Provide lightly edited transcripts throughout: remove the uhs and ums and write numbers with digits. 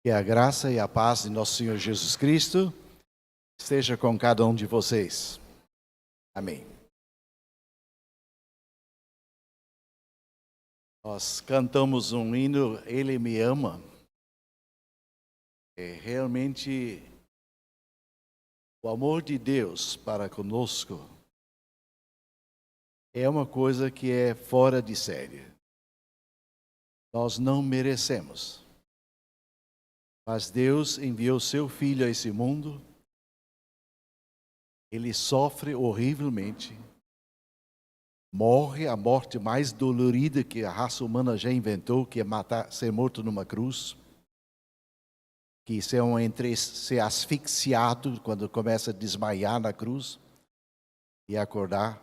Que a graça e a paz de nosso Senhor Jesus Cristo esteja com cada um de vocês. Amém. Nós cantamos um hino, Ele me ama. Realmente, o amor de Deus para conosco é uma coisa que é fora de série. Nós não merecemos. Mas Deus enviou seu Filho a esse mundo. Ele sofre horrivelmente. Morre a morte mais dolorida que a raça humana já inventou, que é ser morto numa cruz. Que ser asfixiado quando começa a desmaiar na cruz. E acordar.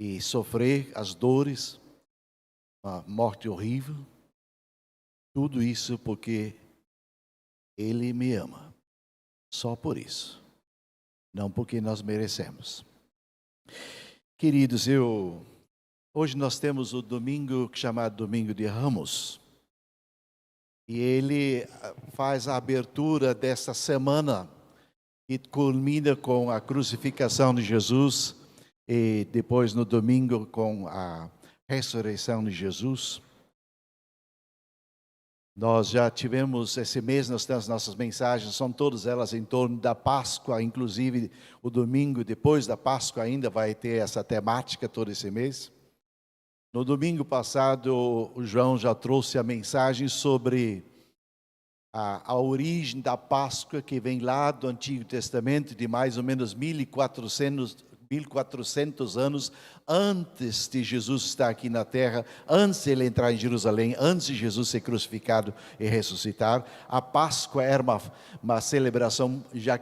E sofrer as dores. Uma morte horrível. Tudo isso porque Ele me ama. Só por isso. Não porque nós merecemos. Queridos, hoje nós temos o domingo chamado Domingo de Ramos. E ele faz a abertura desta semana que culmina com a crucificação de Jesus e depois no domingo com a ressurreição de Jesus. Nós já tivemos esse mês, nós temos nossas mensagens, são todas elas em torno da Páscoa, inclusive o domingo depois da Páscoa ainda vai ter essa temática todo esse mês. No domingo passado, o João já trouxe a mensagem sobre a origem da Páscoa, que vem lá do Antigo Testamento, de mais ou menos 1400 anos antes de Jesus estar aqui na terra, antes de ele entrar em Jerusalém, antes de Jesus ser crucificado e ressuscitar. A Páscoa era uma celebração já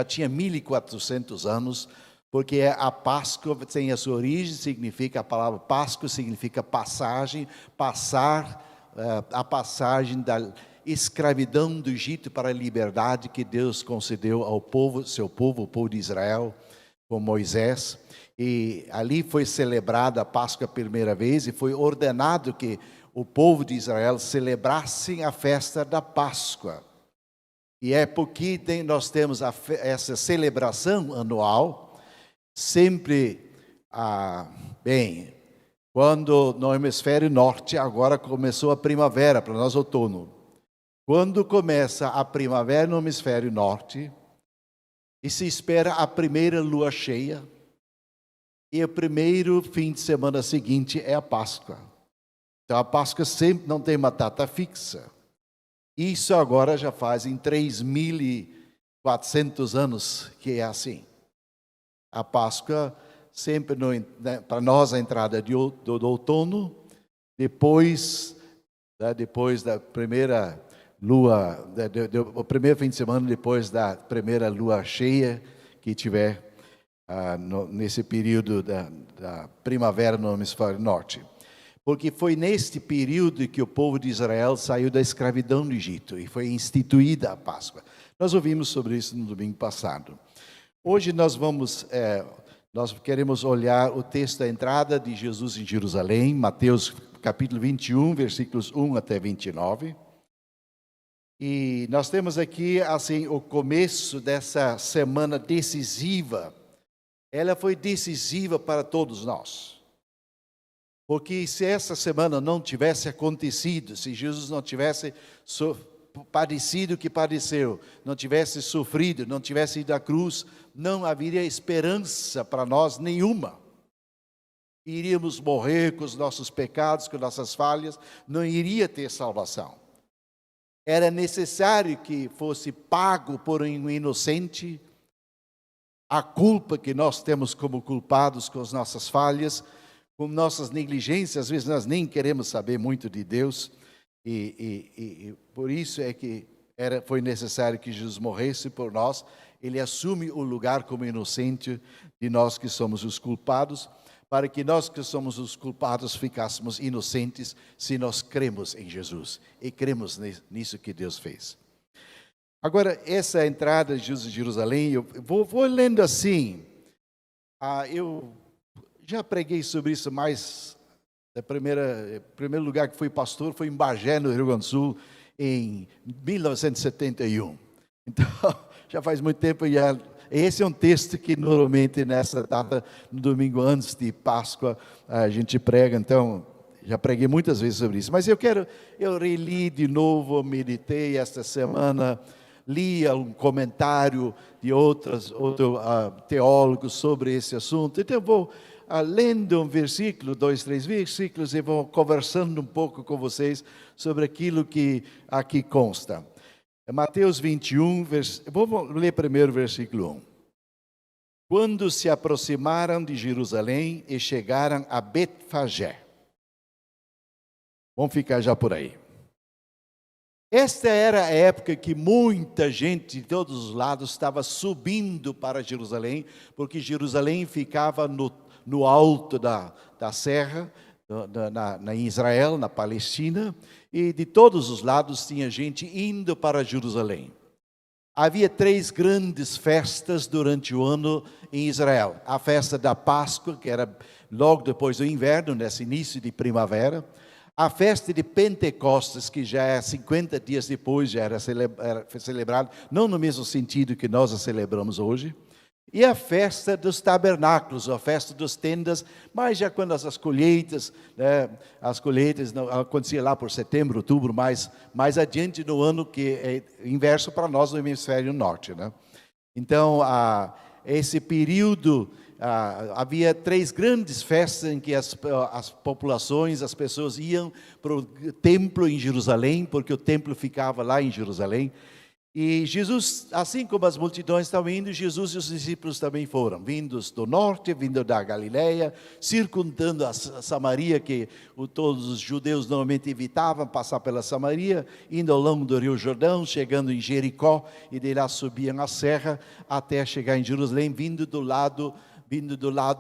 tinha 1400 anos, porque a Páscoa tem a sua origem, significa, a palavra Páscoa significa passagem, a passagem da escravidão do Egito para a liberdade que Deus concedeu ao povo, seu povo, o povo de Israel, com Moisés, e ali foi celebrada a Páscoa a primeira vez, e foi ordenado que o povo de Israel celebrasse a festa da Páscoa. E é porque nós temos essa celebração anual, sempre, quando no hemisfério norte, agora começou a primavera, para nós outono. Quando começa a primavera no hemisfério norte, e se espera a primeira lua cheia, e o primeiro fim de semana seguinte é a Páscoa. Então a Páscoa sempre não tem uma data fixa. Isso agora já fazem 3.400 anos que é assim. A Páscoa sempre, para nós, a entrada do outono, depois da primeira lua, o primeiro fim de semana depois da primeira lua cheia que tiver nesse período da primavera no hemisfério norte. Porque foi neste período que o povo de Israel saiu da escravidão do Egito e foi instituída a Páscoa. Nós ouvimos sobre isso no domingo passado. Hoje nós queremos olhar o texto da entrada de Jesus em Jerusalém, Mateus capítulo 21, versículos 1 até 29. E nós temos aqui, assim, o começo dessa semana decisiva. Ela foi decisiva para todos nós. Porque se essa semana não tivesse acontecido, se Jesus não tivesse padecido o que padeceu, não tivesse sofrido, não tivesse ido à cruz, não haveria esperança para nós nenhuma. Iríamos morrer com os nossos pecados, com nossas falhas, não iria ter salvação. Era necessário que fosse pago por um inocente a culpa que nós temos como culpados com as nossas falhas, com nossas negligências. Às vezes nós nem queremos saber muito de Deus, e por isso é que foi necessário que Jesus morresse por nós. Ele assume o lugar como inocente de nós que somos os culpados, para que nós que somos os culpados ficássemos inocentes se nós cremos em Jesus e cremos nisso que Deus fez. Agora, essa entrada de Jesus em Jerusalém, eu vou lendo assim. Eu já preguei sobre isso mais. O primeiro lugar que fui pastor foi em Bagé, no Rio Grande do Sul. em 1971. Então, já faz muito tempo. Esse é um texto que normalmente nessa data, no domingo antes de Páscoa, a gente prega. Então, já preguei muitas vezes sobre isso. Mas eu reli de novo, meditei esta semana, li um comentário de outros teólogos sobre esse assunto. Então, eu vou lendo um versículo, 2, 3 versículos, e vou conversando um pouco com vocês sobre aquilo que aqui consta. Mateus 21, vou ler primeiro o versículo 1. Quando se aproximaram de Jerusalém e chegaram a Betfagé. Vamos ficar já por aí. Esta era a época que muita gente de todos os lados estava subindo para Jerusalém, porque Jerusalém ficava no alto da serra, na Israel, na Palestina, e de todos os lados tinha gente indo para Jerusalém. Havia 3 grandes festas durante o ano em Israel. A festa da Páscoa, que era logo depois do inverno, nesse início de primavera. A festa de Pentecostes, que já é 50 dias depois, já era celebrado, não no mesmo sentido que nós a celebramos hoje. E a festa dos tabernáculos, a festa das tendas, mas já quando as colheitas, as colheitas aconteciam lá por setembro, outubro, mais adiante no ano, que é inverso para nós no hemisfério norte. Então, esse período, havia 3 grandes festas em que as populações, as pessoas iam para o templo em Jerusalém, porque o templo ficava lá em Jerusalém. E Jesus, assim como as multidões estavam indo, Jesus e os discípulos também foram, vindos do norte, vindo da Galileia, circundando a Samaria, que todos os judeus normalmente evitavam passar pela Samaria, indo ao longo do Rio Jordão, chegando em Jericó, e de lá subiam a serra até chegar em Jerusalém, vindo do lado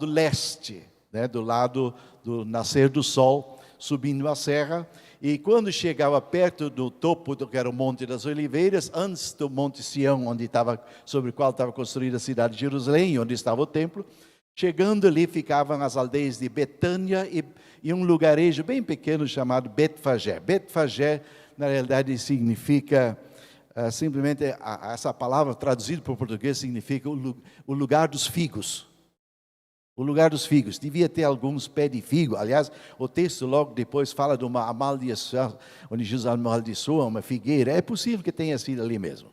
leste, do lado do nascer do sol, subindo a serra. E quando chegava perto do topo do que era o Monte das Oliveiras, antes do Monte Sião, sobre o qual estava construída a cidade de Jerusalém, onde estava o templo, chegando ali ficavam as aldeias de Betânia e um lugarejo bem pequeno chamado Betfagé. Betfagé, na realidade, significa simplesmente, essa palavra traduzida para o português significa o lugar dos figos. O lugar dos figos, devia ter alguns pés de figo. Aliás, o texto logo depois fala de uma amaldiçoação, onde Jesus amaldiçoa uma figueira. É possível que tenha sido ali mesmo.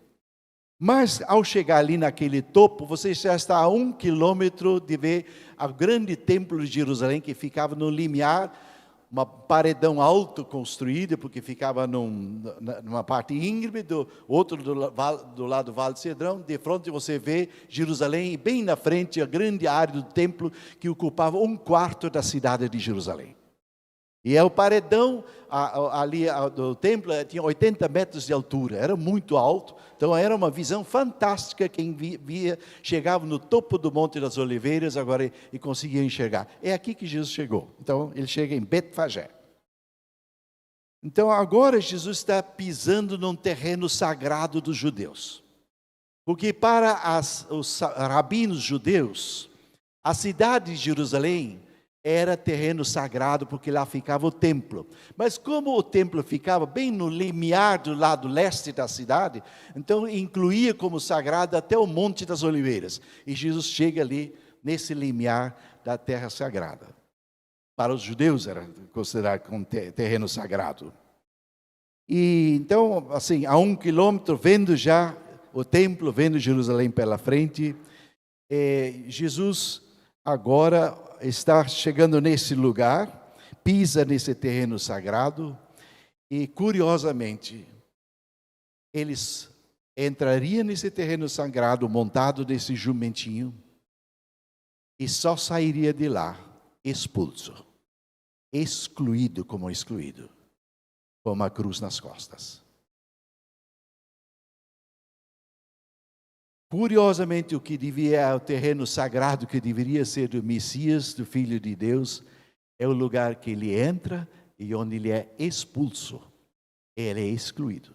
Mas, ao chegar ali naquele topo, você já está a 1 quilômetro de ver o grande templo de Jerusalém, que ficava no limiar, uma paredão alto construída, porque ficava numa parte íngreme, outro do lado do Vale de Cedrão. De frente você vê Jerusalém, e bem na frente a grande área do templo, que ocupava 1/4 da cidade de Jerusalém. E o paredão ali do templo tinha 80 metros de altura, era muito alto, então era uma visão fantástica. Quem via, chegava no topo do Monte das Oliveiras agora e conseguia enxergar. É aqui que Jesus chegou. Então ele chega em Betfagé. Então agora Jesus está pisando num terreno sagrado dos judeus, porque para os rabinos judeus, a cidade de Jerusalém era terreno sagrado, porque lá ficava o templo. Mas como o templo ficava bem no limiar do lado leste da cidade, então incluía como sagrado até o Monte das Oliveiras. E Jesus chega ali, nesse limiar da terra sagrada. Para os judeus era considerado como terreno sagrado. E então, assim, a 1 quilômetro, vendo já o templo, vendo Jerusalém pela frente, Jesus agora está chegando nesse lugar, pisa nesse terreno sagrado, e curiosamente, eles entrariam nesse terreno sagrado montado nesse jumentinho, e só sairia de lá expulso, excluído, com uma cruz nas costas. Curiosamente, o terreno sagrado que deveria ser do Messias, do Filho de Deus, é o lugar que ele entra e onde ele é expulso. Ele é excluído.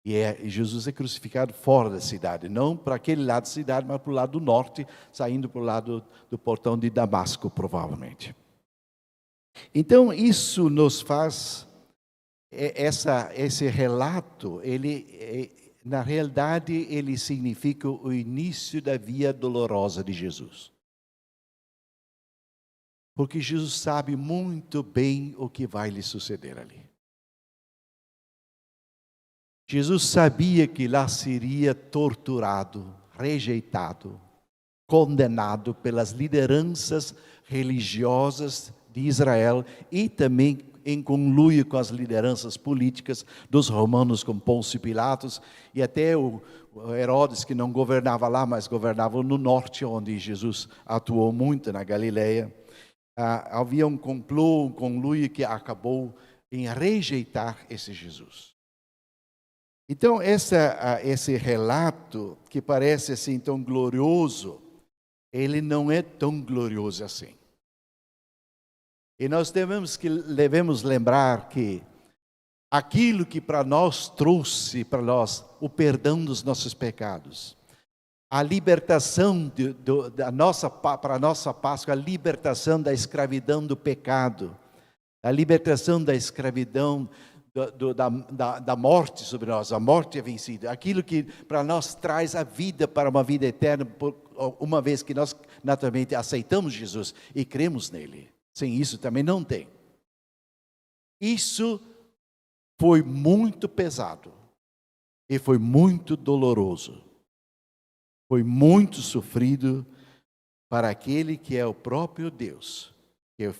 E Jesus é crucificado fora da cidade, não para aquele lado da cidade, mas para o lado do norte, saindo para o lado do portão de Damasco, provavelmente. Então, isso nos faz esse relato, na realidade, ele significa o início da via dolorosa de Jesus. Porque Jesus sabe muito bem o que vai lhe suceder ali. Jesus sabia que lá seria torturado, rejeitado, condenado pelas lideranças religiosas de Israel e também em conluio com as lideranças políticas dos romanos, como Pôncio Pilatos, e até o Herodes, que não governava lá, mas governava no norte, onde Jesus atuou muito, na Galileia. Havia um complô, um conluio que acabou em rejeitar esse Jesus. Então, esse relato, que parece assim tão glorioso, ele não é tão glorioso assim. E nós devemos lembrar que aquilo que para nós trouxe o perdão dos nossos pecados, a libertação para a nossa Páscoa, a libertação da escravidão do pecado, a libertação da escravidão da morte sobre nós, a morte é vencida, aquilo que para nós traz a vida para uma vida eterna, uma vez que nós naturalmente aceitamos Jesus e cremos nele. Sem isso também não tem. Isso foi muito pesado e foi muito doloroso. Foi muito sofrido para aquele que é o próprio Deus, que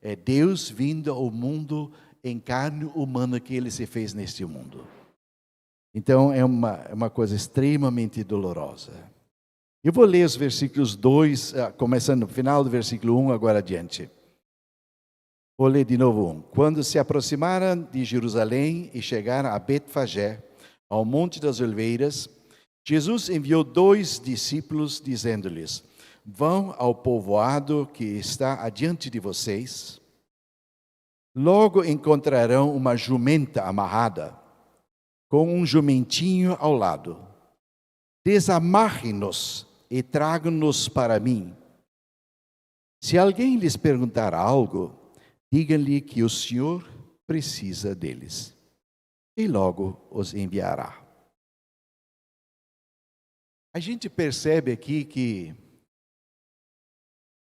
é Deus vindo ao mundo em carne humana, que ele se fez neste mundo. Então é uma coisa extremamente dolorosa. Eu vou ler os versículos 2, começando no final do versículo 1, agora adiante. Vou ler de novo 1. Quando se aproximaram de Jerusalém e chegaram a Betfagé, ao Monte das Oliveiras, Jesus enviou 2 discípulos, dizendo-lhes: vão ao povoado que está adiante de vocês. Logo encontrarão uma jumenta amarrada, com um jumentinho ao lado. Desamarrem-nos e tragam-nos para mim. Se alguém lhes perguntar algo, digam-lhe que o Senhor precisa deles, e logo os enviará. A gente percebe aqui que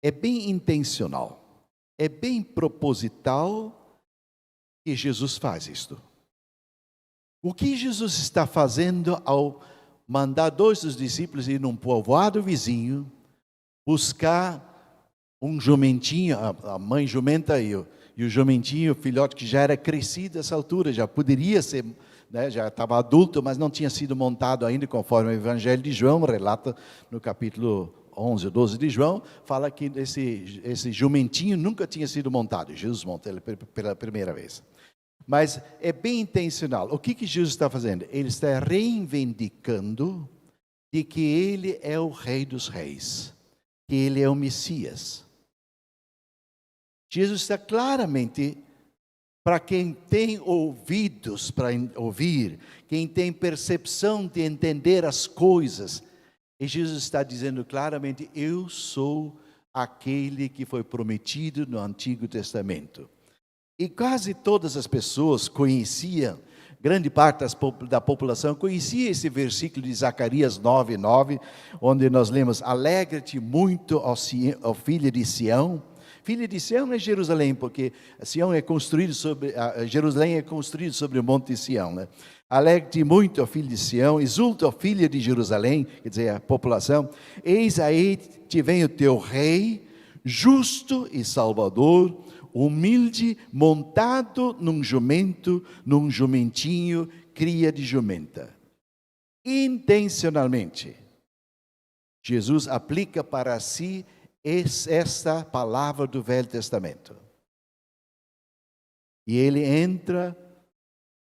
é bem intencional, é bem proposital que Jesus faz isto. O que Jesus está fazendo ao mandar 2 dos discípulos ir num povoado vizinho, buscar um jumentinho, a mãe jumenta e o jumentinho, o filhote que já era crescido nessa altura, já poderia ser, né, já estava adulto, mas não tinha sido montado ainda, conforme o Evangelho de João relata no capítulo 11 ou 12 de João, fala que esse jumentinho nunca tinha sido montado. Jesus monta ele pela primeira vez. Mas é bem intencional. O que Jesus está fazendo? Ele está reivindicando de que ele é o Rei dos Reis, que ele é o Messias. Jesus está claramente, para quem tem ouvidos para ouvir, quem tem percepção de entender as coisas, e Jesus está dizendo claramente: eu sou aquele que foi prometido no Antigo Testamento. E quase todas as pessoas conheciam, grande parte da população conhecia esse versículo de Zacarias 9:9, onde nós lemos: alegra-te muito, ó filho de Sião. Filho de Sião é Jerusalém, porque Sião é construído Jerusalém é construído sobre o monte de Sião, né? Alegre-te muito, ó filho de Sião, exulta, ó filha de Jerusalém, quer dizer, a população. Eis aí te vem o teu rei, justo e salvador, humilde, montado num jumento, num jumentinho, cria de jumenta. Intencionalmente, Jesus aplica para si esta palavra do Velho Testamento. E ele entra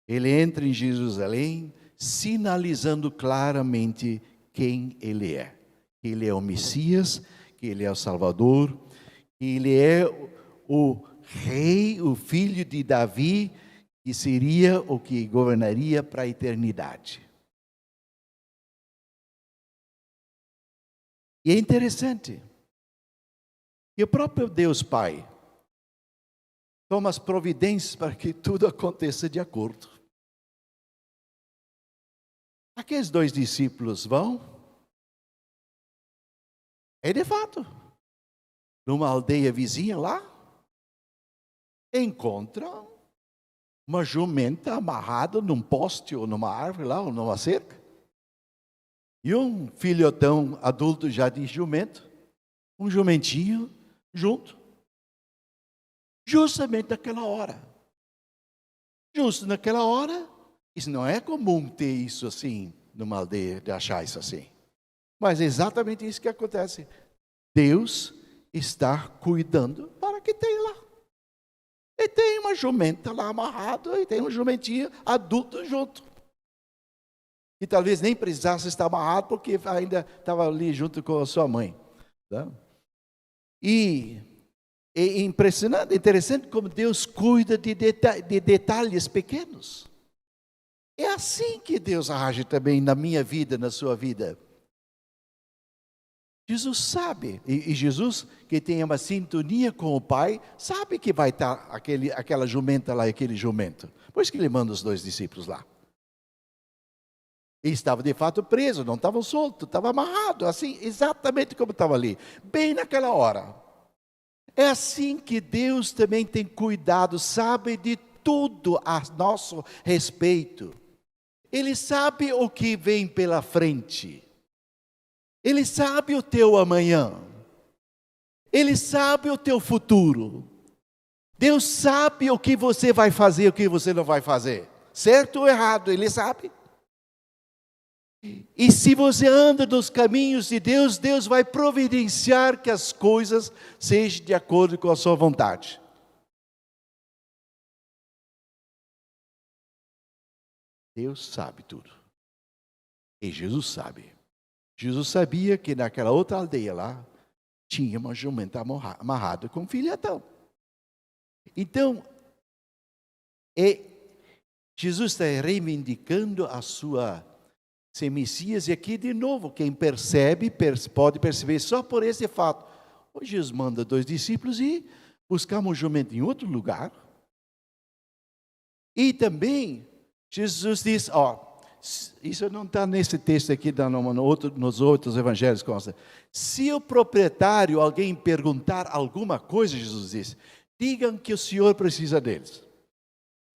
em Jerusalém, sinalizando claramente quem ele é. Que ele é o Messias, que ele é o Salvador, que ele é o rei, o filho de Davi, que seria o que governaria para a eternidade. E é interessante que o próprio Deus Pai, toma as providências para que tudo aconteça de acordo. Aqueles 2 discípulos vão, de fato, numa aldeia vizinha lá, encontram uma jumenta amarrada num poste ou numa árvore lá, ou numa cerca. E um filhotão adulto já de jumento, um jumentinho junto. Justamente naquela hora. Justo naquela hora, isso não é comum ter isso assim, numa aldeia, de achar isso assim. Mas é exatamente isso que acontece. Deus está cuidando para que tenha lá. E tem uma jumenta lá amarrada, e tem um jumentinho adulto junto. E talvez nem precisasse estar amarrado, porque ainda estava ali junto com a sua mãe. Tá? E é impressionante, interessante como Deus cuida de detalhes pequenos. É assim que Deus age também na minha vida, na sua vida. Jesus sabe, e Jesus, que tem uma sintonia com o Pai, sabe que vai estar aquela jumenta lá, aquele jumento. Por isso que ele manda os 2 discípulos lá. E estava de fato preso, não estava solto, estava amarrado, assim, exatamente como estava ali, bem naquela hora. É assim que Deus também tem cuidado, sabe de tudo a nosso respeito. Ele sabe o que vem pela frente. Ele sabe o teu amanhã. Ele sabe o teu futuro. Deus sabe o que você vai fazer, o que você não vai fazer. Certo ou errado, Ele sabe. E se você anda nos caminhos de Deus, Deus vai providenciar que as coisas sejam de acordo com a sua vontade. Deus sabe tudo. E Jesus sabe. Jesus sabia que naquela outra aldeia lá, tinha uma jumenta amarrada com um filhotão. Então, Jesus está reivindicando a sua ser Messias, e aqui de novo, quem percebe, pode perceber só por esse fato. Hoje Jesus manda 2 discípulos ir buscar um jumento em outro lugar. E também, Jesus diz, isso não está nesse texto aqui, nos outros evangelhos consta. Se o proprietário, alguém perguntar alguma coisa, Jesus disse, digam que o Senhor precisa deles.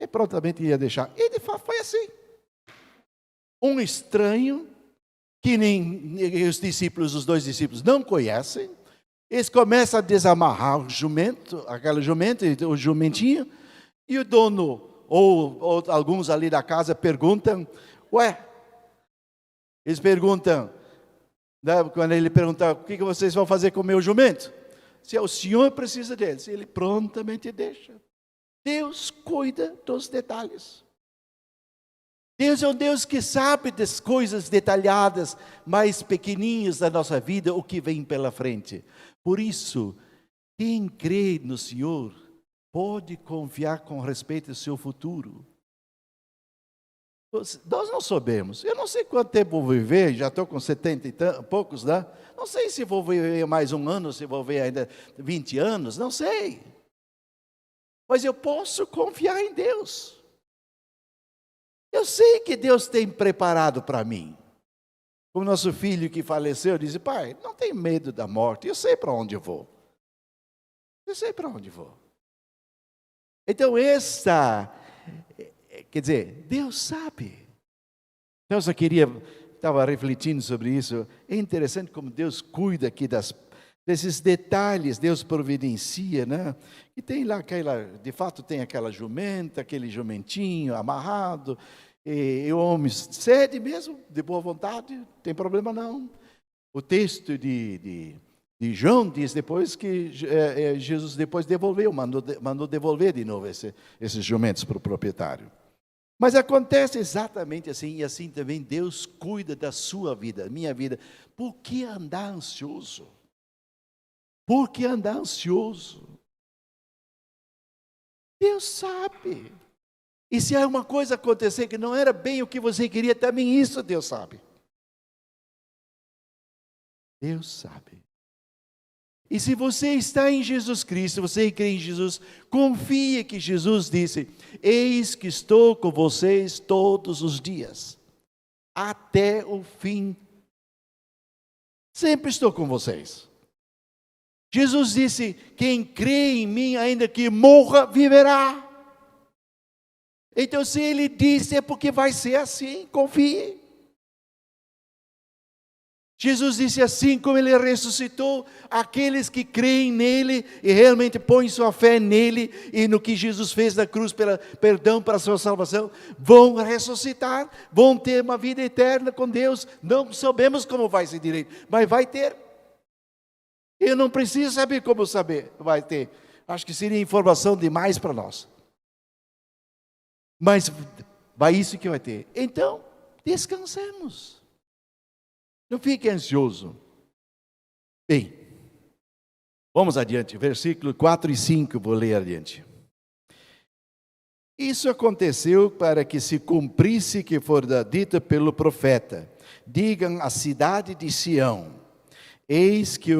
E prontamente ia deixar. E de fato foi assim. Um estranho, que nem os discípulos, os 2 discípulos não conhecem, eles começam a desamarrar o jumento, aquela jumenta, o jumentinho, e o dono, ou alguns ali da casa perguntam, eles perguntam, né, quando ele pergunta, o que vocês vão fazer com o meu jumento? Se o Senhor precisa deles, ele prontamente deixa. Deus cuida dos detalhes. Deus é um Deus que sabe das coisas detalhadas, mais pequenininhas da nossa vida, o que vem pela frente. Por isso, quem crê no Senhor, pode confiar com respeito ao seu futuro. Nós não sabemos. Eu não sei quanto tempo vou viver, já estou com 70 e poucos, né? Não sei se vou viver mais 1 ano, se vou viver ainda 20 anos, não sei. Mas eu posso confiar em Deus. Eu sei que Deus tem preparado para mim. O nosso filho que faleceu disse, pai, não tenho medo da morte, eu sei para onde eu vou. Eu sei para onde vou. Então quer dizer, Deus sabe. Então eu só estava refletindo sobre isso. É interessante como Deus cuida aqui desses detalhes, Deus providencia, né? E tem lá de fato tem aquela jumenta, aquele jumentinho amarrado, e o homem cede mesmo, de boa vontade, não tem problema não. O texto de João diz depois que Jesus depois mandou devolver de novo esses jumentos para o proprietário. Mas acontece exatamente assim, e assim também Deus cuida da sua vida, minha vida. Por que andar ansioso? Por que andar ansioso? Deus sabe. E se há uma coisa acontecer que não era bem o que você queria, também isso Deus sabe. Deus sabe. E se você está em Jesus Cristo, você crê em Jesus, confie que Jesus disse: eis que estou com vocês todos os dias, até o fim. Sempre estou com vocês. Jesus disse: quem crê em mim, ainda que morra, viverá. Então, se Ele disse, é porque vai ser assim, confie. Jesus disse: assim como Ele ressuscitou, aqueles que creem nele e realmente põem sua fé nele e no que Jesus fez na cruz, perdão para a sua salvação, vão ressuscitar, vão ter uma vida eterna com Deus. Não sabemos como vai ser direito, mas vai ter. Eu não preciso saber como vai ter. Acho que seria informação demais para nós. Mas vai isso que vai ter. Então, descansemos. Não fique ansioso. Bem, vamos adiante. Versículo 4 e 5, vou ler adiante. Isso aconteceu para que se cumprisse que fora dito pelo profeta: digam à cidade de Sião: eis que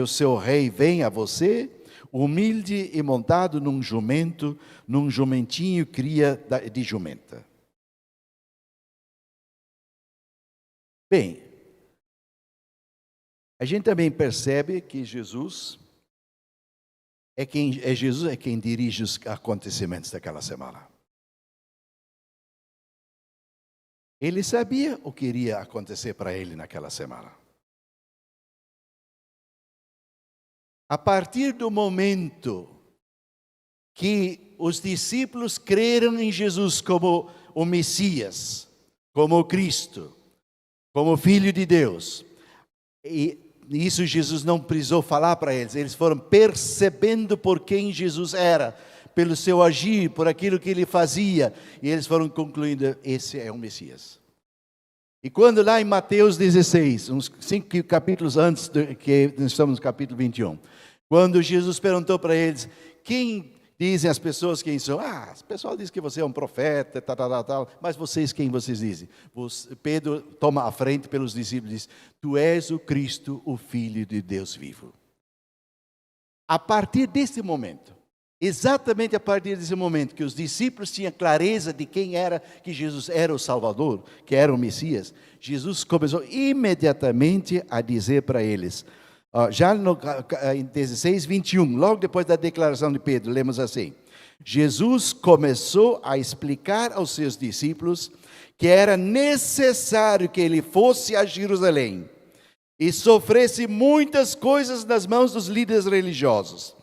o seu rei vem a você, humilde e montado num jumento, num jumentinho cria de jumenta. Bem, a gente também percebe que Jesus é quem dirige os acontecimentos daquela semana. Ele sabia o que iria acontecer para ele naquela semana. A partir do momento que os discípulos creram em Jesus como o Messias, como o Cristo, como o Filho de Deus, e isso Jesus não precisou falar para eles, eles foram percebendo por quem Jesus era, pelo seu agir, por aquilo que ele fazia, e eles foram concluindo: esse é o Messias. E quando lá em Mateus 16, uns 5 capítulos antes, que nós estamos no capítulo 21, quando Jesus perguntou para eles: quem dizem as pessoas quem são? O pessoal diz que você é um profeta, tal, mas vocês quem vocês dizem? Pedro toma a frente pelos discípulos e diz: tu és o Cristo, o Filho de Deus vivo. A partir desse momento, exatamente a partir desse momento que os discípulos tinham clareza de quem era, que Jesus era o Salvador, que era o Messias, Jesus começou imediatamente a dizer para eles, já em 16, 21, logo depois da declaração de Pedro, lemos assim: Jesus começou a explicar aos seus discípulos que era necessário que ele fosse a Jerusalém e sofresse muitas coisas nas mãos dos líderes religiosos,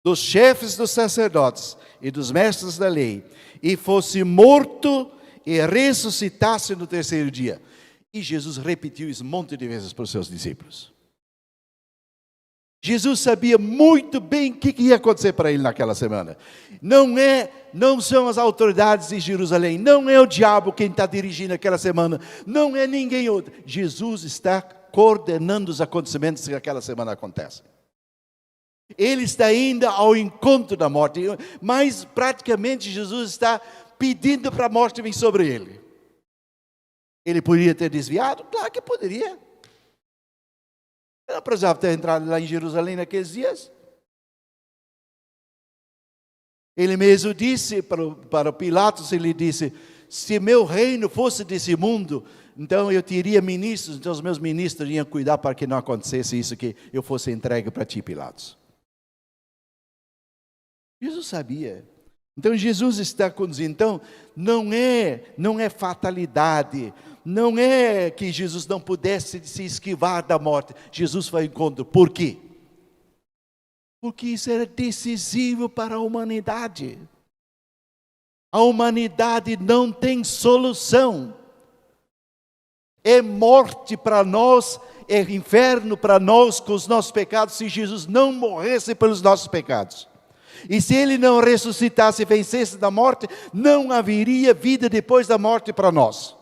dos chefes dos sacerdotes e dos mestres da lei, e fosse morto e ressuscitasse no terceiro dia. E Jesus repetiu isso um monte de vezes para os seus discípulos. Jesus sabia muito bem o que ia acontecer para ele naquela semana. Não são as autoridades de Jerusalém, não é o diabo quem está dirigindo aquela semana, não é ninguém outro. Jesus está coordenando os acontecimentos que aquela semana acontecem. Ele está indo ao encontro da morte, mas praticamente Jesus está pedindo para a morte vir sobre ele. Ele poderia ter desviado? Claro que poderia. Ele não precisava ter entrado lá em Jerusalém naqueles dias. Ele mesmo disse para Pilatos, ele disse: se meu reino fosse desse mundo, então eu teria ministros, então os meus ministros iam cuidar para que não acontecesse isso, que eu fosse entregue para ti, Pilatos. Jesus sabia. Então Jesus está conduzindo. Então não é fatalidade, não é que Jesus não pudesse se esquivar da morte. Jesus foi ao encontro. Por quê? Porque isso era decisivo para a humanidade. A humanidade não tem solução. É morte para nós, é inferno para nós com os nossos pecados, se Jesus não morresse pelos nossos pecados. E se ele não ressuscitasse e vencesse da morte, não haveria vida depois da morte para nós.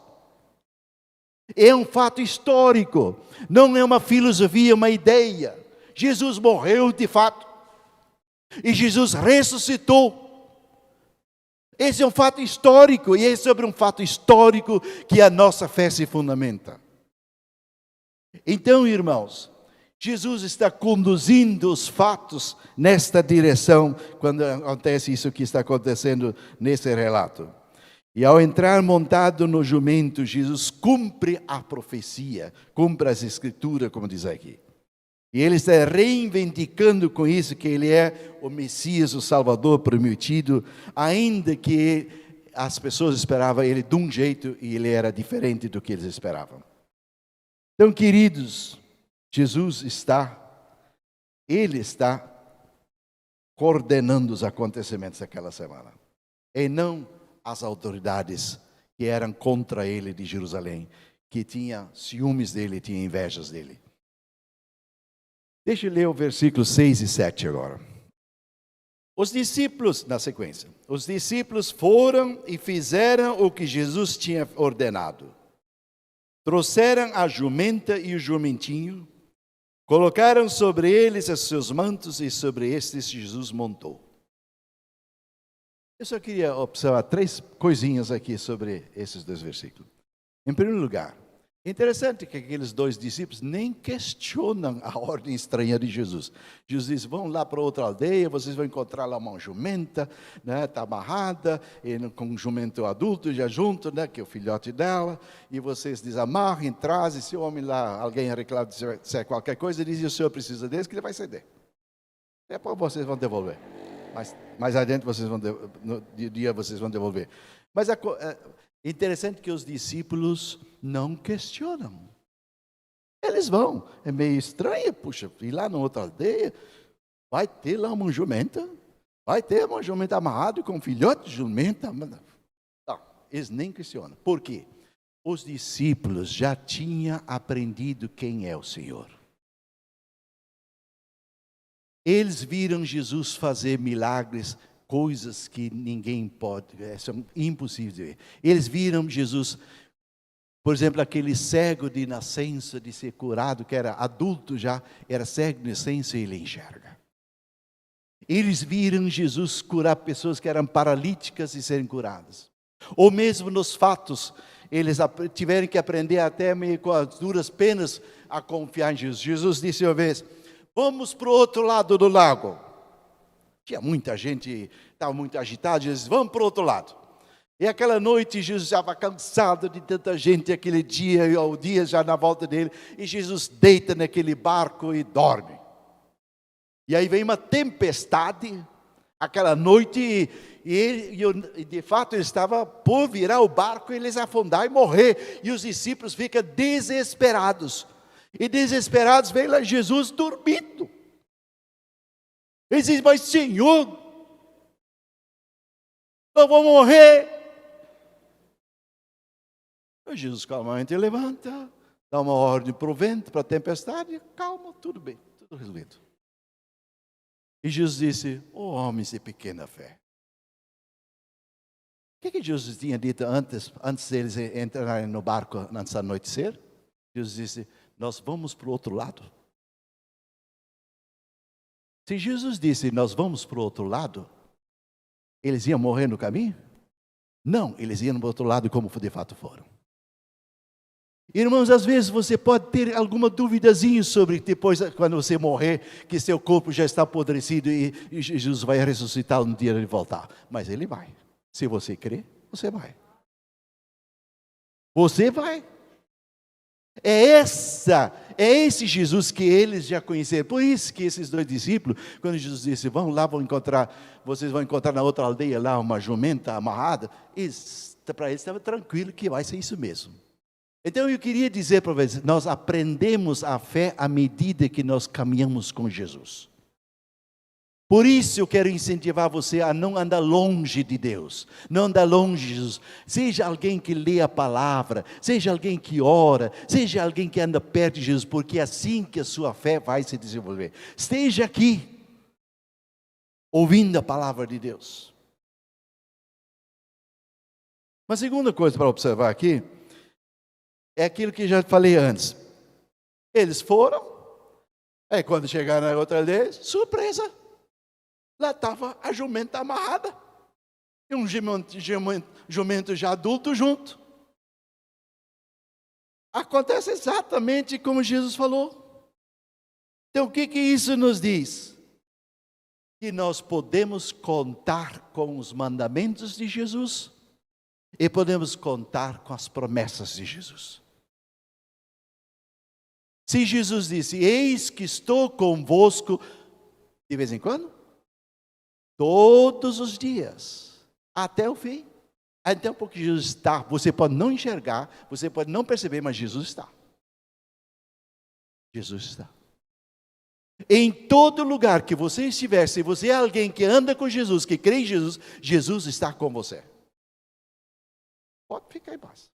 É um fato histórico, não é uma filosofia, uma ideia. Jesus morreu de fato, e Jesus ressuscitou. Esse é um fato histórico, e é sobre um fato histórico que a nossa fé se fundamenta. Então, irmãos, Jesus está conduzindo os fatos nesta direção quando acontece isso que está acontecendo nesse relato. E ao entrar montado no jumento, Jesus cumpre a profecia, cumpre as escrituras, como diz aqui. E ele está reivindicando com isso que ele é o Messias, o Salvador prometido, ainda que as pessoas esperavam ele de um jeito e ele era diferente do que eles esperavam. Então, queridos, Jesus ele está coordenando os acontecimentos daquela semana. E não as autoridades que eram contra ele de Jerusalém, que tinham ciúmes dele, tinham invejas dele. Deixa eu ler o versículo 6 e 7 agora. Os discípulos, na sequência, os discípulos foram e fizeram o que Jesus tinha ordenado. Trouxeram a jumenta e o jumentinho, colocaram sobre eles os seus mantos e sobre estes Jesus montou. Eu só queria observar 3 coisinhas aqui sobre esses 2 versículos. Em primeiro lugar, é interessante que aqueles 2 discípulos nem questionam a ordem estranha de Jesus. Jesus diz, vão lá para outra aldeia, vocês vão encontrar lá uma jumenta, né, está amarrada, com um jumento adulto já junto, né, que é o filhote dela, e vocês desamarrem, trazem, se o homem lá, alguém reclama, disser qualquer coisa, diz, o senhor precisa desse, que ele vai ceder. Depois vocês vão devolver. Mais adiante no dia vocês vão devolver. Mas é interessante que os discípulos não questionam. Eles vão. É meio estranho, puxa, ir lá na outra aldeia, vai ter lá uma jumenta, vai ter uma jumenta amarrada com um filhote de jumenta. Não, eles nem questionam. Por quê? Os discípulos já tinham aprendido quem é o Senhor. Eles viram Jesus fazer milagres, coisas que ninguém pode, são impossíveis de ver. Eles viram Jesus, por exemplo, aquele cego de nascença, de ser curado, que era adulto já, era cego de nascença e ele enxerga. Eles viram Jesus curar pessoas que eram paralíticas e serem curadas. Ou mesmo nos fatos, eles tiveram que aprender até meio com as duras penas a confiar em Jesus. Jesus disse uma vez, vamos para o outro lado do lago. Tinha muita gente, estava muito agitado, Jesus disse, vamos para o outro lado. E aquela noite Jesus estava cansado de tanta gente, aquele dia, e o dia já na volta dele, e Jesus deita naquele barco e dorme. E aí vem uma tempestade, aquela noite, e de fato ele estava por virar o barco, eles afundar e morrer, e os discípulos ficam desesperados. E desesperados, vem lá Jesus dormindo. Eles dizem, mas Senhor, eu vou morrer. E Jesus calmamente levanta, dá uma ordem para o vento, para a tempestade, calma, tudo bem, tudo resolvido. E Jesus disse, homens de pequena fé. O que Jesus tinha dito antes deles entrarem no barco antes de anoitecer? Jesus disse, nós vamos para o outro lado. Se Jesus disse, nós vamos para o outro lado, eles iam morrer no caminho? Não, eles iam para o outro lado como de fato foram. Irmãos, às vezes você pode ter alguma duvidazinha sobre depois, quando você morrer, que seu corpo já está apodrecido e Jesus vai ressuscitar no dia de voltar. Mas Ele vai. Se você crer, você vai. Você vai. É esse Jesus que eles já conheceram. Por isso que esses 2 discípulos, quando Jesus disse, vão lá, vocês vão encontrar na outra aldeia lá uma jumenta amarrada, para eles estava tranquilo que vai ser isso mesmo. Então eu queria dizer para vocês, nós aprendemos a fé à medida que nós caminhamos com Jesus. Por isso eu quero incentivar você a não andar longe de Deus, não andar longe de Jesus. Seja alguém que lê a palavra, seja alguém que ora, seja alguém que anda perto de Jesus, porque é assim que a sua fé vai se desenvolver. Esteja aqui, ouvindo a palavra de Deus. Uma segunda coisa para observar aqui, é aquilo que já falei antes. Eles foram, aí quando chegaram na outra aldeia, surpresa! Lá estava a jumenta amarrada. E um jumento já adulto junto. Acontece exatamente como Jesus falou. Então, o que isso nos diz? Que nós podemos contar com os mandamentos de Jesus e podemos contar com as promessas de Jesus. Se Jesus disse, eis que estou convosco, de vez em quando, todos os dias, até o fim. Então, porque Jesus está, você pode não enxergar, você pode não perceber, mas Jesus está. Jesus está. Em todo lugar que você estiver, se você é alguém que anda com Jesus, que crê em Jesus, Jesus está com você. Pode ficar em paz.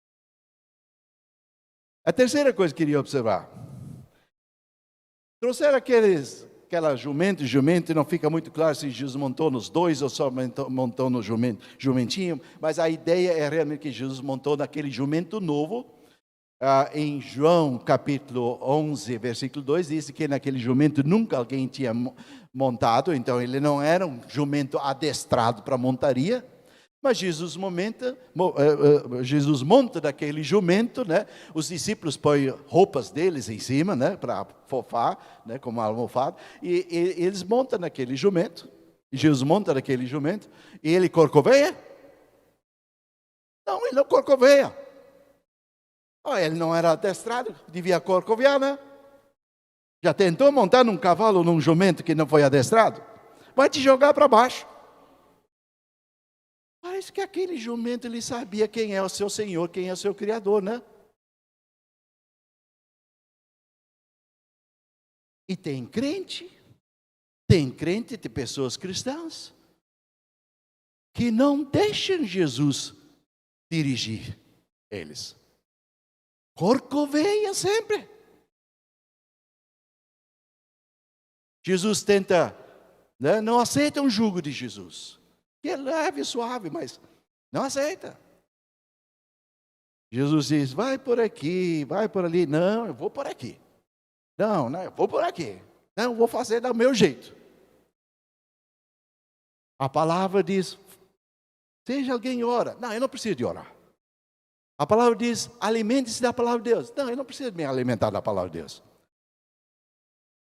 A terceira coisa que queria observar. Trouxeram aquela jumento, não fica muito claro se Jesus montou nos dois ou só montou no jumentinho, mas a ideia é realmente que Jesus montou naquele jumento novo. Em João capítulo 11, versículo 2, diz que naquele jumento nunca alguém tinha montado, então ele não era um jumento adestrado para montaria, mas Jesus monta daquele jumento, né? Os discípulos põem roupas deles em cima, né? Para fofar, né? Como almofada, e eles montam naquele jumento, e Jesus monta naquele jumento, e ele corcoveia? Não, ele não corcoveia. Ele não era adestrado, devia corcovear, né? Já tentou montar num cavalo, num jumento que não foi adestrado? Vai te jogar para baixo. Parece que aquele jumento, ele sabia quem é o seu Senhor, quem é o seu Criador, né? E tem crente, tem pessoas cristãs, que não deixam Jesus dirigir eles. Corcoveia sempre. Jesus tenta, né, não aceita um jugo de Jesus. Que é leve e suave, mas não aceita. Jesus diz, vai por aqui, vai por ali. Não, eu vou por aqui. Não, eu vou por aqui. Não, eu vou fazer do meu jeito. A palavra diz, seja alguém ora. Não, eu não preciso de orar. A palavra diz, alimente-se da palavra de Deus. Não, eu não preciso me alimentar da palavra de Deus.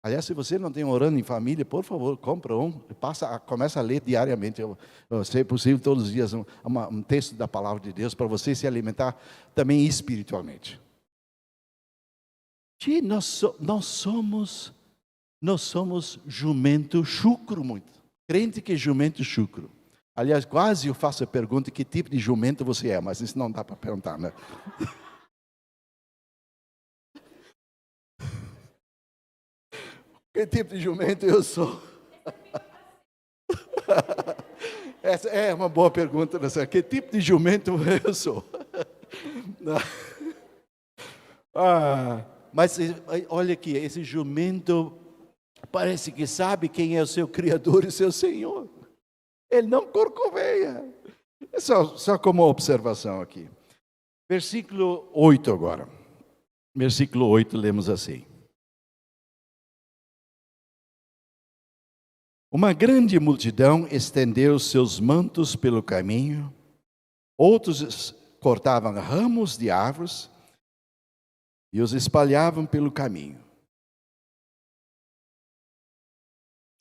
Aliás, se você não tem orando em família, por favor, compra um, começa a ler diariamente, se é possível, todos os dias, um texto da palavra de Deus, para você se alimentar também espiritualmente. Nós somos jumento chucro muito. Crente que é jumento chucro. Aliás, quase eu faço a pergunta, que tipo de jumento você é, mas isso não dá para perguntar, né? Que tipo de jumento eu sou? Essa é uma boa pergunta. Que tipo de jumento eu sou? Mas olha aqui, esse jumento parece que sabe quem é o seu Criador e o seu Senhor. Ele não corcoveia. É só como observação aqui. Versículo 8 agora. Versículo 8, lemos assim. Uma grande multidão estendeu seus mantos pelo caminho, outros cortavam ramos de árvores e os espalhavam pelo caminho.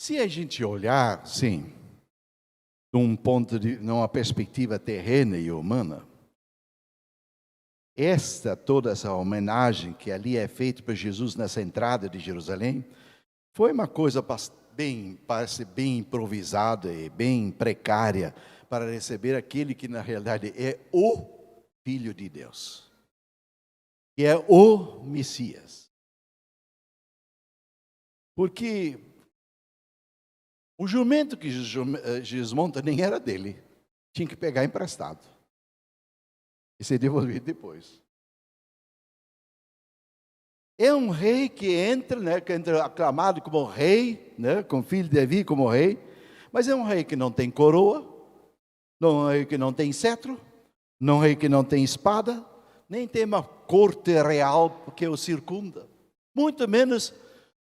Se a gente olhar, sim, numa perspectiva terrena e humana, toda essa homenagem que ali é feita para Jesus nessa entrada de Jerusalém, foi uma coisa parece bem improvisada e bem precária para receber aquele que na realidade é o Filho de Deus, que é o Messias. Porque o jumento que Jesus monta nem era dele, tinha que pegar emprestado e ser devolvido depois. É um rei que entra, né, aclamado como rei, né, com filho de Davi como rei, mas é um rei que não tem coroa, não é um rei que não tem cetro, não é um rei que não tem espada, nem tem uma corte real que o circunda, muito menos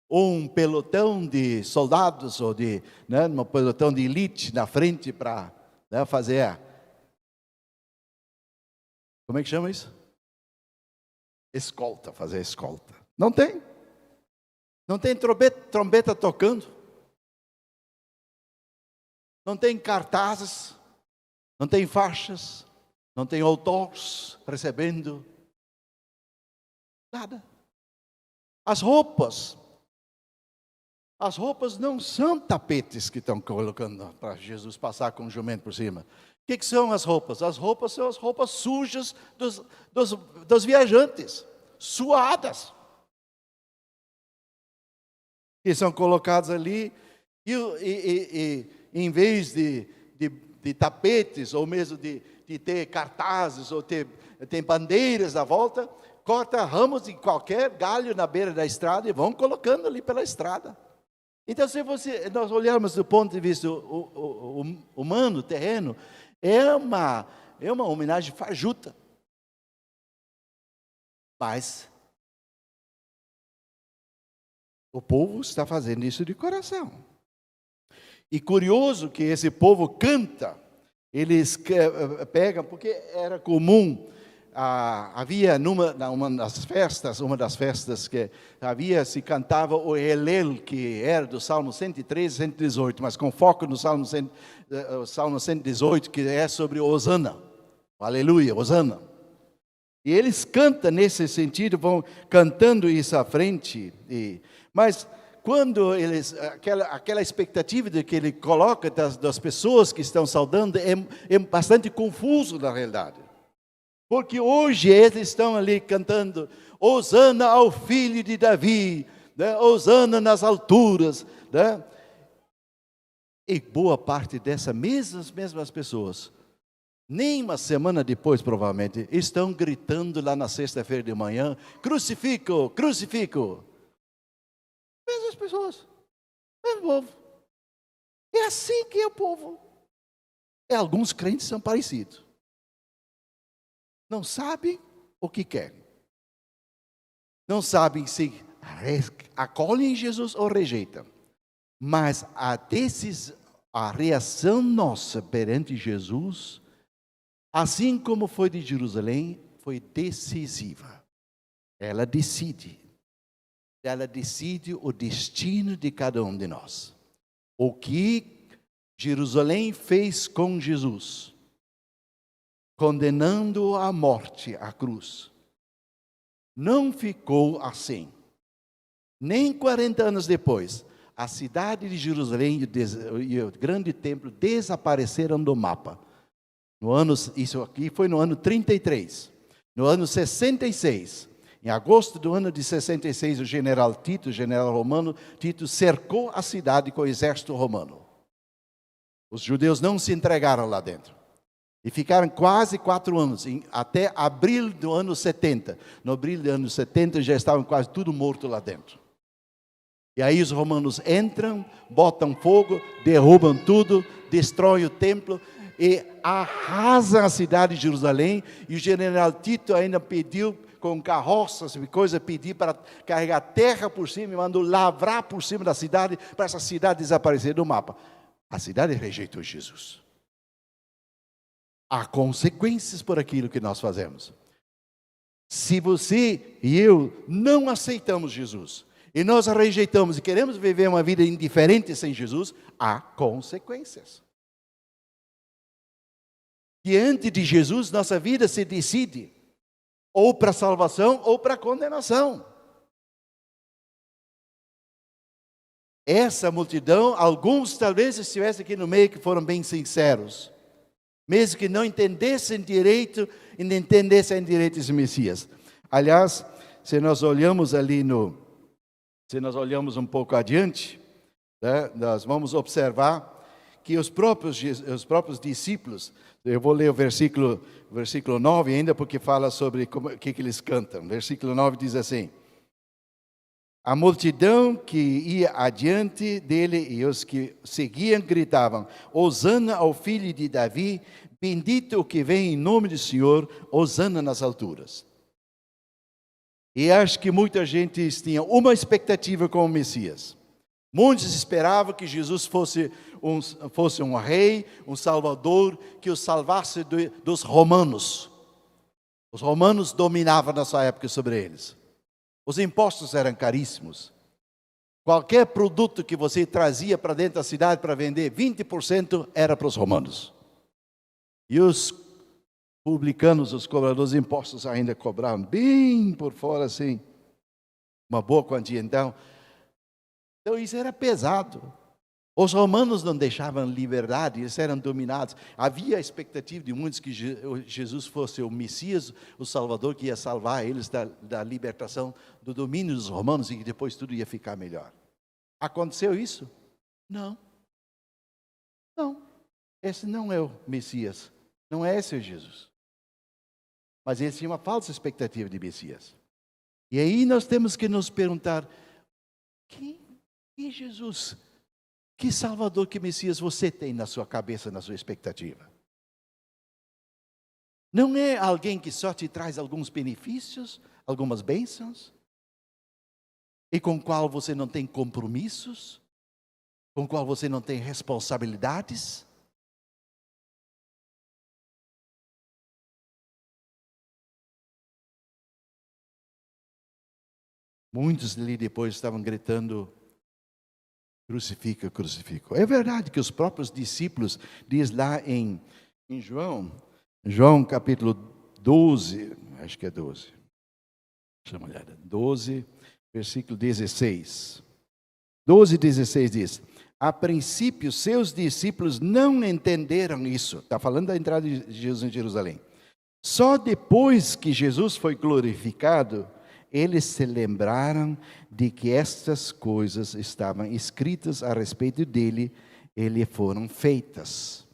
um pelotão de soldados ou um pelotão de elite na frente para, né, fazer como é que chama isso? Fazer escolta. Não tem. Não tem trombeta tocando. Não tem cartazes. Não tem faixas. Não tem outdoors recebendo. Nada. As roupas não são tapetes que estão colocando para Jesus passar com o jumento por cima. O que são as roupas? As roupas são as roupas sujas dos viajantes, suadas, que são colocadas ali, e em vez de tapetes, ou mesmo de ter cartazes, ou ter bandeiras à volta, corta ramos de qualquer galho na beira da estrada e vão colocando ali pela estrada. Então, se nós olharmos do ponto de vista humano, terreno, é uma homenagem fajuta. Mas o povo está fazendo isso de coração. E curioso que esse povo canta, eles pegam, porque era comum, havia uma das festas que havia, se cantava o Hallel, que era do Salmo 113 e 118, mas com foco no Salmo 118, que é sobre Hosana, aleluia, Hosana. E eles cantam nesse sentido, vão cantando isso à frente, mas quando aquela expectativa de que ele coloca das pessoas que estão saudando é bastante confuso na realidade. Porque hoje eles estão ali cantando Hosana ao filho de Davi, né? Hosana nas alturas, né? E boa parte dessas mesmas pessoas, nem uma semana depois provavelmente, estão gritando lá na sexta-feira de manhã, crucifico, crucifico. Mesmas pessoas, mesmo povo. É assim que é o povo. E alguns crentes são parecidos. Não sabem o que querem. Não sabem se acolhem Jesus ou rejeitam. Mas a reação nossa perante Jesus, assim como foi de Jerusalém, foi decisiva. Ela decide o destino de cada um de nós. O que Jerusalém fez com Jesus, condenando-o à morte, à cruz, não ficou assim. Nem 40 anos depois, a cidade de Jerusalém e o grande templo desapareceram do mapa. Isso aqui foi no ano 33. No ano 66, em agosto do ano de 66, o general romano Tito, cercou a cidade com o exército romano. Os judeus não se entregaram lá dentro. E ficaram quase 4 anos, até abril do ano 70. No abril do ano 70 já estavam quase tudo morto lá dentro. E aí os romanos entram, botam fogo, derrubam tudo, destroem o templo e arrasam a cidade de Jerusalém. E o general Tito ainda pediu, com carroças e coisa, pediu para carregar terra por cima e mandou lavrar por cima da cidade, para essa cidade desaparecer do mapa. A cidade rejeitou Jesus. Há consequências por aquilo que nós fazemos. Se você e eu não aceitamos Jesus, e nós a rejeitamos e queremos viver uma vida indiferente sem Jesus, há consequências. Diante de Jesus, nossa vida se decide ou para salvação ou para condenação. Essa multidão, alguns talvez estivessem aqui no meio que foram bem sinceros, mesmo que não entendessem direito esse Messias. Aliás, se nós olhamos um pouco adiante, né, nós vamos observar que os próprios discípulos, eu vou ler o versículo 9 ainda, porque fala sobre o que eles cantam. Versículo 9 diz assim: a multidão que ia adiante dele e os que seguiam gritavam: Hosana ao filho de Davi, bendito o que vem em nome do Senhor, Hosana nas alturas. E acho que muita gente tinha uma expectativa com o Messias. Muitos esperavam que Jesus fosse um rei, um salvador, que os salvasse dos romanos. Os romanos dominavam nessa época sobre eles. Os impostos eram caríssimos. Qualquer produto que você trazia para dentro da cidade para vender, 20% era para os romanos. E os publicanos, os cobradores de impostos, ainda cobravam bem por fora, assim, uma boa quantia. Então isso era pesado. Os romanos não deixavam liberdade, eles eram dominados. Havia a expectativa de muitos que Jesus fosse o Messias, o Salvador, que ia salvar eles da libertação do domínio dos romanos e que depois tudo ia ficar melhor. Aconteceu isso? Não. Não. Esse não é o Messias. Não é esse o Jesus. Mas eles tinham uma falsa expectativa de Messias. E aí nós temos que nos perguntar, quem é Jesus? Que Salvador, que Messias você tem na sua cabeça, na sua expectativa? Não é alguém que só te traz alguns benefícios, algumas bênçãos, e com o qual você não tem compromissos, com o qual você não tem responsabilidades? Muitos ali depois estavam gritando, crucifica, crucifica. É verdade que os próprios discípulos, diz lá em João capítulo 12, acho que é 12, deixa eu dar uma olhada, 12, versículo 16. 12, 16 diz, a princípio seus discípulos não entenderam isso. Está falando da entrada de Jesus em Jerusalém. Só depois que Jesus foi glorificado, eles se lembraram de que estas coisas estavam escritas a respeito dele, e lhe foram feitas.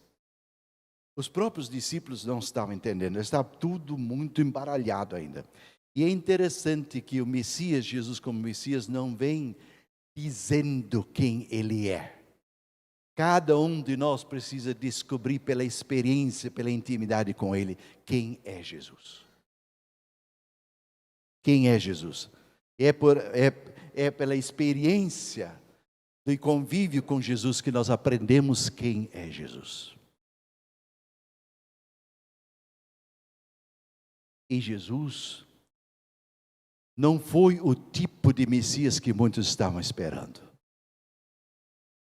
Os próprios discípulos não estavam entendendo, estava tudo muito embaralhado ainda. E é interessante que o Messias, Jesus como Messias, não vem dizendo quem ele é. Cada um de nós precisa descobrir pela experiência, pela intimidade com ele, quem é Jesus. Quem é Jesus? É pela experiência do convívio com Jesus que nós aprendemos quem é Jesus. E Jesus não foi o tipo de Messias que muitos estavam esperando.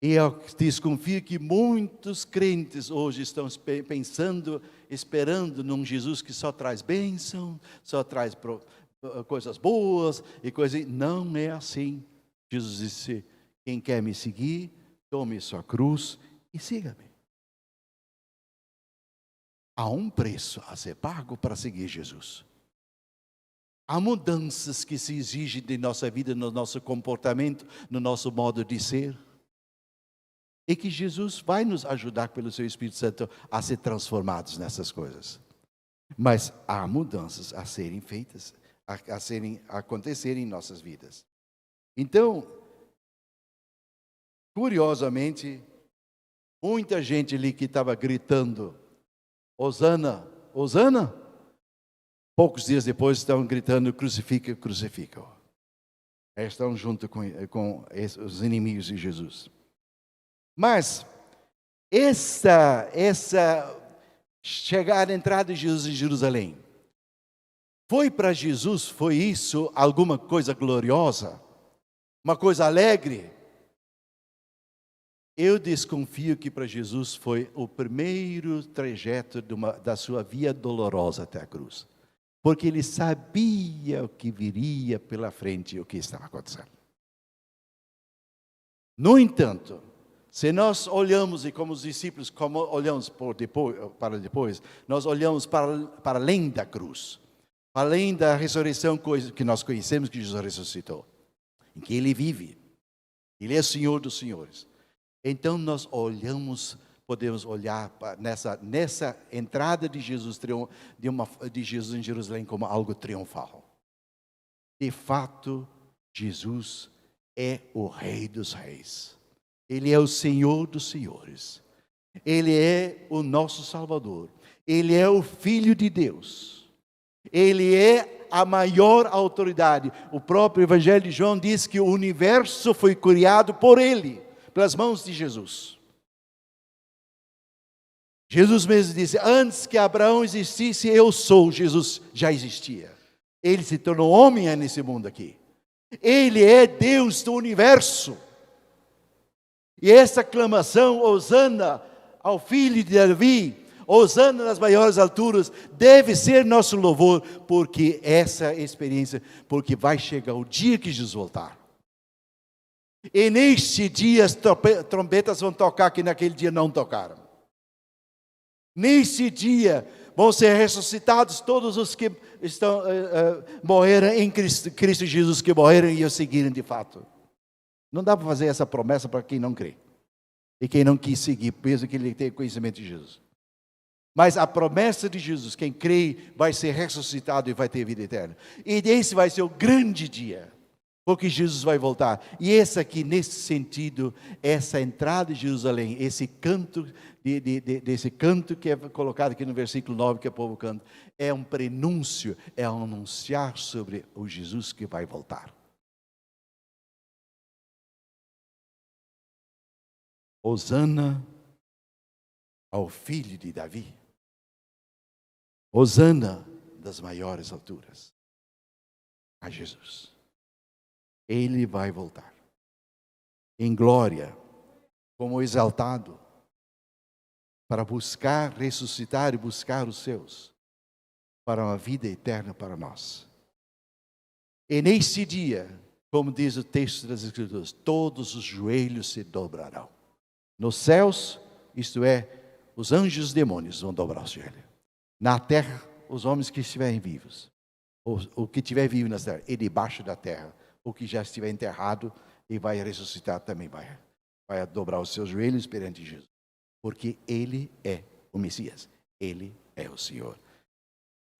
E eu desconfio que muitos crentes hoje estão pensando, esperando num Jesus que só traz bênção, só traz coisas boas e coisas. Não é assim. Jesus disse, quem quer me seguir, tome sua cruz e siga-me. Há um preço a ser pago para seguir Jesus. Há mudanças que se exigem de nossa vida, no nosso comportamento, no nosso modo de ser. E que Jesus vai nos ajudar pelo seu Espírito Santo a ser transformados nessas coisas. Mas há mudanças a serem feitas, a acontecerem em nossas vidas. Então, curiosamente, muita gente ali que estava gritando, Hosana, Hosana, poucos dias depois estão gritando, crucifica, crucifica. Estão junto com os inimigos de Jesus. Mas essa chegada, a entrada de Jesus em Jerusalém, foi para Jesus, foi isso alguma coisa gloriosa? Uma coisa alegre? Eu desconfio que para Jesus foi o primeiro trajeto da sua via dolorosa até a cruz. Porque ele sabia o que viria pela frente e o que estava acontecendo. No entanto, se nós olhamos, e como os discípulos, como olhamos para depois, nós olhamos para além da cruz, para além da ressurreição que nós conhecemos que Jesus ressuscitou, em que Ele vive, Ele é o Senhor dos senhores. Então nós podemos olhar nessa entrada de Jesus, de Jesus em Jerusalém como algo triunfal. De fato, Jesus é o Rei dos Reis. Ele é o Senhor dos senhores. Ele é o nosso Salvador. Ele é o Filho de Deus. Ele é a maior autoridade. O próprio Evangelho de João diz que o universo foi criado por Ele, pelas mãos de Jesus. Jesus mesmo disse, antes que Abraão existisse, eu sou. Jesus já existia. Ele se tornou homem nesse mundo aqui. Ele é Deus do universo. E essa aclamação, Hosana ao filho de Davi, Hosana nas maiores alturas, deve ser nosso louvor, porque essa experiência, porque vai chegar o dia que Jesus voltar. E neste dia as trombetas vão tocar, que naquele dia não tocaram. Neste dia vão ser ressuscitados todos os que morreram em Cristo Jesus, que morreram e o seguiram de fato. Não dá para fazer essa promessa para quem não crê. E quem não quis seguir, mesmo que ele tenha conhecimento de Jesus. Mas a promessa de Jesus, quem crê vai ser ressuscitado e vai ter vida eterna. E esse vai ser o grande dia, porque Jesus vai voltar. E esse aqui, nesse sentido, essa entrada de Jerusalém, esse canto, desse canto que é colocado aqui no versículo 9, que o povo canta, é um prenúncio, é um anunciar sobre o Jesus que vai voltar. Hosana ao filho de Davi. Hosana das maiores alturas a Jesus. Ele vai voltar em glória, como exaltado, para buscar, ressuscitar e buscar os seus, para uma vida eterna para nós. E nesse dia, como diz o texto das Escrituras, todos os joelhos se dobrarão. Nos céus, isto é, os anjos e os demônios vão dobrar o joelho. Na terra, os homens que estiverem vivos, o que estiver vivo na terra, e debaixo da terra, o que já estiver enterrado, e vai ressuscitar também, vai dobrar os seus joelhos perante Jesus. Porque Ele é o Messias, Ele é o Senhor.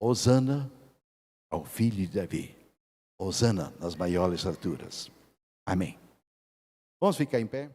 Hosana ao filho de Davi. Hosana nas maiores alturas. Amém. Vamos ficar em pé?